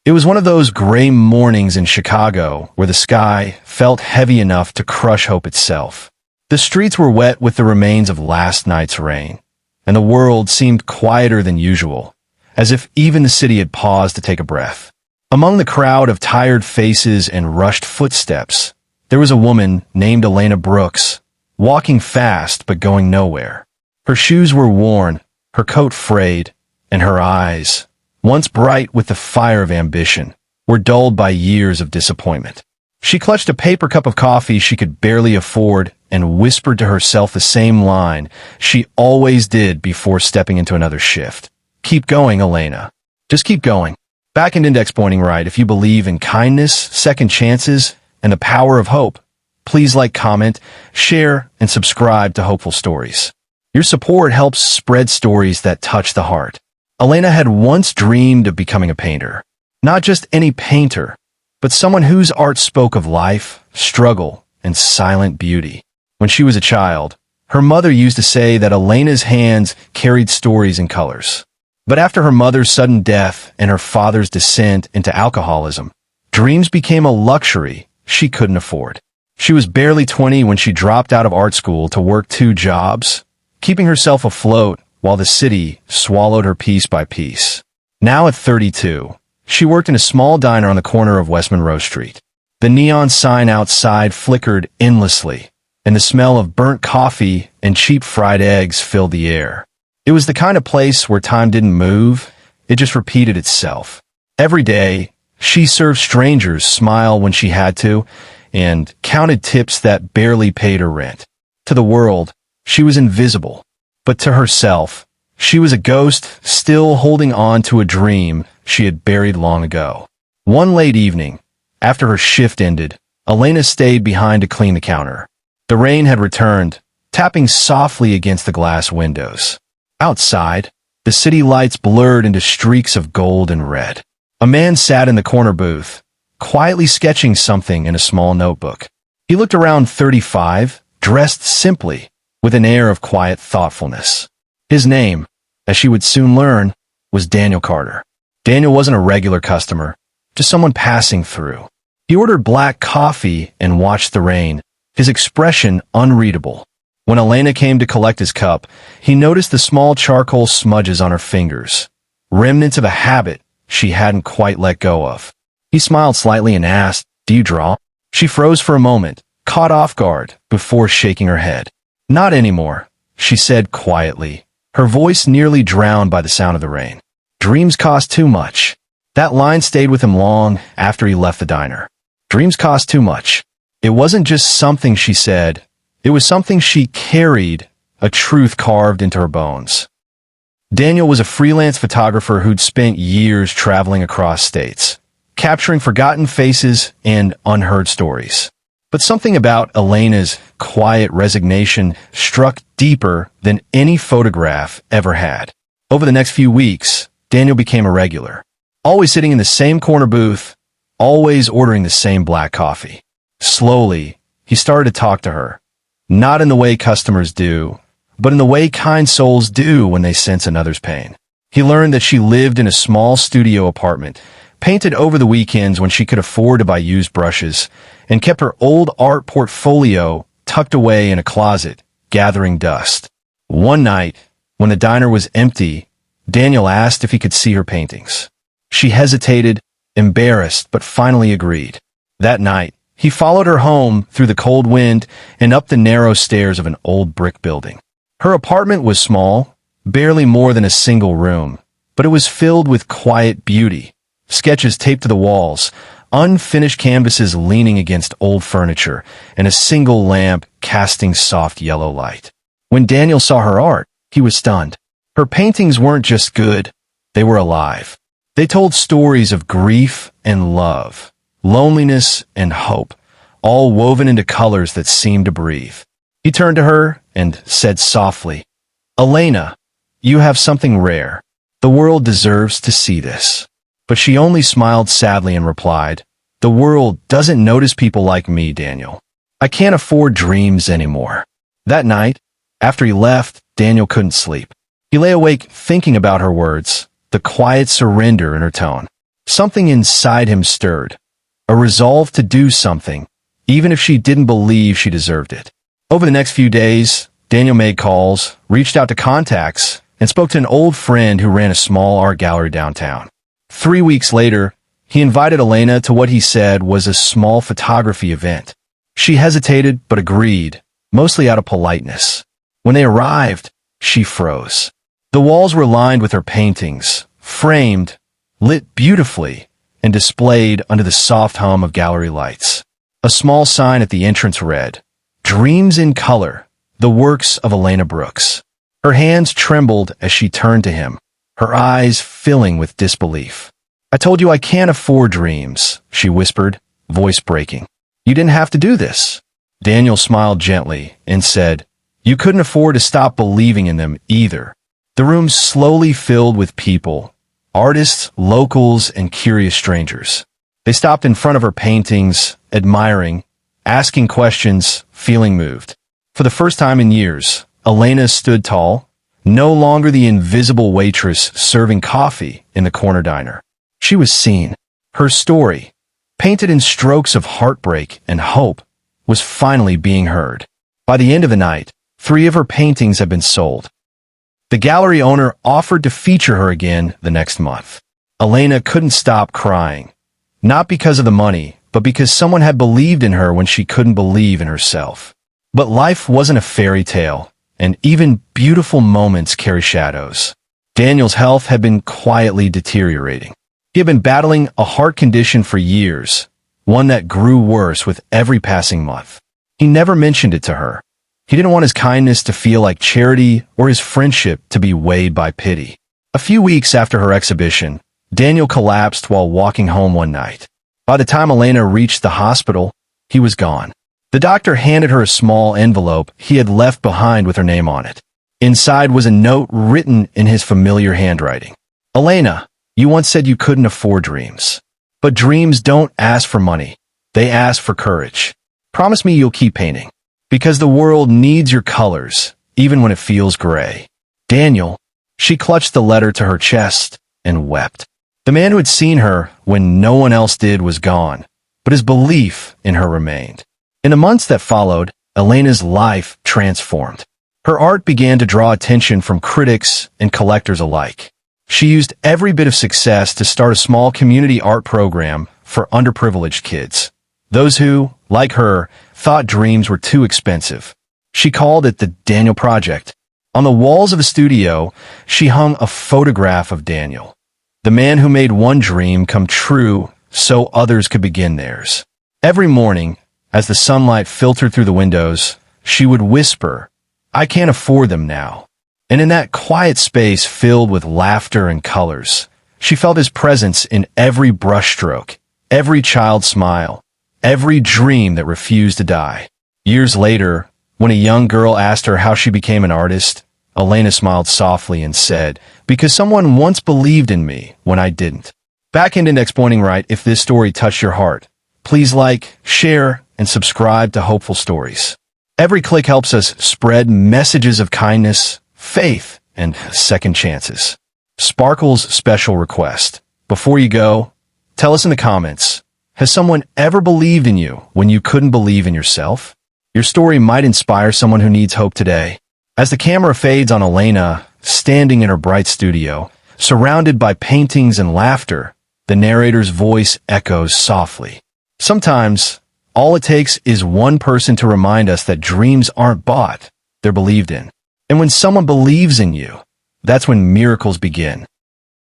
It was one of those gray mornings in Chicago where the sky felt heavy enough to crush hope itself. The streets were wet with the remains of last night's rain, and the world seemed quieter than usual, as if even the city had paused to take a breath. Among the crowd of tired faces and rushed footsteps, there was a woman named Elena Brooks, walking fast but going nowhere. Her shoes were worn, her coat frayed, and her eyes, once bright with the fire of ambition, were dulled by years of disappointment. She clutched a paper cup of coffee she could barely afford and whispered to herself the same line she always did before stepping into another shift. Keep going, Elena. Just keep going. Back and index pointing right. If you believe in kindness, second chances, and the power of hope, please like, comment, share, and subscribe to Hopeful Stories. Your support helps spread stories that touch the heart. Elena had once dreamed of becoming a painter. Not just any painter, but someone whose art spoke of life, struggle, and silent beauty. When she was a child, her mother used to say that Elena's hands carried stories and colors. But after her mother's sudden death and her father's descent into alcoholism, dreams became a luxury she couldn't afford. She was barely 20 when she dropped out of art school to work 2 jobs, keeping herself afloat while the city swallowed her piece by piece. Now at 32, she worked in a small diner on the corner of West Monroe Street. The neon sign outside flickered endlessly, and the smell of burnt coffee and cheap fried eggs filled the air. It was the kind of place where time didn't move, it just repeated itself. Every day, she served strangers smile when she had to, and counted tips that barely paid her rent. To the world, she was invisible. But to herself, she was a ghost still holding on to a dream she had buried long ago. One late evening, after her shift ended, Elena stayed behind to clean the counter. The rain had returned, tapping softly against the glass windows. Outside, the city lights blurred into streaks of gold and red. A man sat in the corner booth, quietly sketching something in a small notebook. He looked around 35, dressed simply, with an air of quiet thoughtfulness. His name, as she would soon learn, was Daniel Carter. Daniel wasn't a regular customer, just someone passing through. He ordered black coffee and watched the rain, his expression unreadable. When Elena came to collect his cup, he noticed the small charcoal smudges on her fingers, remnants of a habit she hadn't quite let go of. He smiled slightly and asked, "Do you draw?" She froze for a moment, caught off guard, before shaking her head. "Not anymore," she said quietly, her voice nearly drowned by the sound of the rain. "Dreams cost too much." That line stayed with him long after he left the diner. Dreams cost too much. It wasn't just something she said, it was something she carried, a truth carved into her bones. Daniel was a freelance photographer who'd spent years traveling across states, capturing forgotten faces and unheard stories. But something about Elena's quiet resignation struck deeper than any photograph ever had. Over the next few weeks, Daniel became a regular, always sitting in the same corner booth, always ordering the same black coffee. Slowly, he started to talk to her, not in the way customers do, but in the way kind souls do when they sense another's pain. He learned that she lived in a small studio apartment, painted over the weekends when she could afford to buy used brushes, and kept her old art portfolio tucked away in a closet, gathering dust. One night, when the diner was empty, Daniel asked if he could see her paintings. She hesitated, embarrassed, but finally agreed. That night, he followed her home through the cold wind and up the narrow stairs of an old brick building. Her apartment was small, barely more than a single room, but it was filled with quiet beauty, sketches taped to the walls, unfinished canvases leaning against old furniture, and a single lamp casting soft yellow light. When Daniel saw her art, he was stunned. Her paintings weren't just good, they were alive. They told stories of grief and love, loneliness and hope, all woven into colors that seemed to breathe. He turned to her and said softly, "Elena, you have something rare. The world deserves to see this." But she only smiled sadly and replied, "The world doesn't notice people like me, Daniel. I can't afford dreams anymore." That night, after he left, Daniel couldn't sleep. He lay awake thinking about her words, the quiet surrender in her tone. Something inside him stirred, a resolve to do something, even if she didn't believe she deserved it. Over the next few days, Daniel made calls, reached out to contacts, and spoke to an old friend who ran a small art gallery downtown. 3 weeks later, he invited Elena to what he said was a small photography event. She hesitated but agreed, mostly out of politeness. When they arrived, she froze. The walls were lined with her paintings, framed, lit beautifully, and displayed under the soft hum of gallery lights. A small sign at the entrance read, "Dreams in Color, the works of Elena Brooks." Her hands trembled as she turned to him, her eyes filling with disbelief. "I told you I can't afford dreams," she whispered, voice breaking. "You didn't have to do this." Daniel smiled gently and said, "You couldn't afford to stop believing in them either." The room slowly filled with people, artists, locals, and curious strangers. They stopped in front of her paintings, admiring, asking questions, feeling moved. For the first time in years, Elena stood tall, no longer the invisible waitress serving coffee in the corner diner. She was seen. Her story, painted in strokes of heartbreak and hope, was finally being heard. By the end of the night, 3 of her paintings had been sold. The gallery owner offered to feature her again the next month. Elena couldn't stop crying, not because of the money, but because someone had believed in her when she couldn't believe in herself. But life wasn't a fairy tale, and even beautiful moments carry shadows. Daniel's health had been quietly deteriorating. He had been battling a heart condition for years, one that grew worse with every passing month. He never mentioned it to her. He didn't want his kindness to feel like charity or his friendship to be weighed by pity. A few weeks after her exhibition, Daniel collapsed while walking home one night. By the time Elena reached the hospital, he was gone. The doctor handed her a small envelope he had left behind with her name on it. Inside was a note written in his familiar handwriting. "Elena, you once said you couldn't afford dreams. But dreams don't ask for money. They ask for courage. Promise me you'll keep painting. Because the world needs your colors, even when it feels gray." Daniel, she clutched the letter to her chest and wept. The man who had seen her when no one else did was gone, but his belief in her remained. In the months that followed, Elena's life transformed. Her art began to draw attention from critics and collectors alike. She used every bit of success to start a small community art program for underprivileged kids, those who, like her, thought dreams were too expensive. She called it the Daniel Project. On the walls of the studio, she hung a photograph of Daniel, the man who made one dream come true so others could begin theirs. Every morning, as the sunlight filtered through the windows, she would whisper, "I can't afford them now." And in that quiet space filled with laughter and colors, she felt his presence in every brushstroke, every child's smile, every dream that refused to die. Years later, when a young girl asked her how she became an artist, Elena smiled softly and said, "Because someone once believed in me when I didn't." Back into Index Pointing Right. If this story touched your heart, please like, share, and subscribe to Hopeful Stories. Every click helps us spread messages of kindness, faith, and second chances. Sparkle's special request. Before you go, tell us in the comments, has someone ever believed in you when you couldn't believe in yourself? Your story might inspire someone who needs hope today. As the camera fades on Elena, standing in her bright studio, surrounded by paintings and laughter, the narrator's voice echoes softly. Sometimes, all it takes is one person to remind us that dreams aren't bought, they're believed in. And when someone believes in you, that's when miracles begin.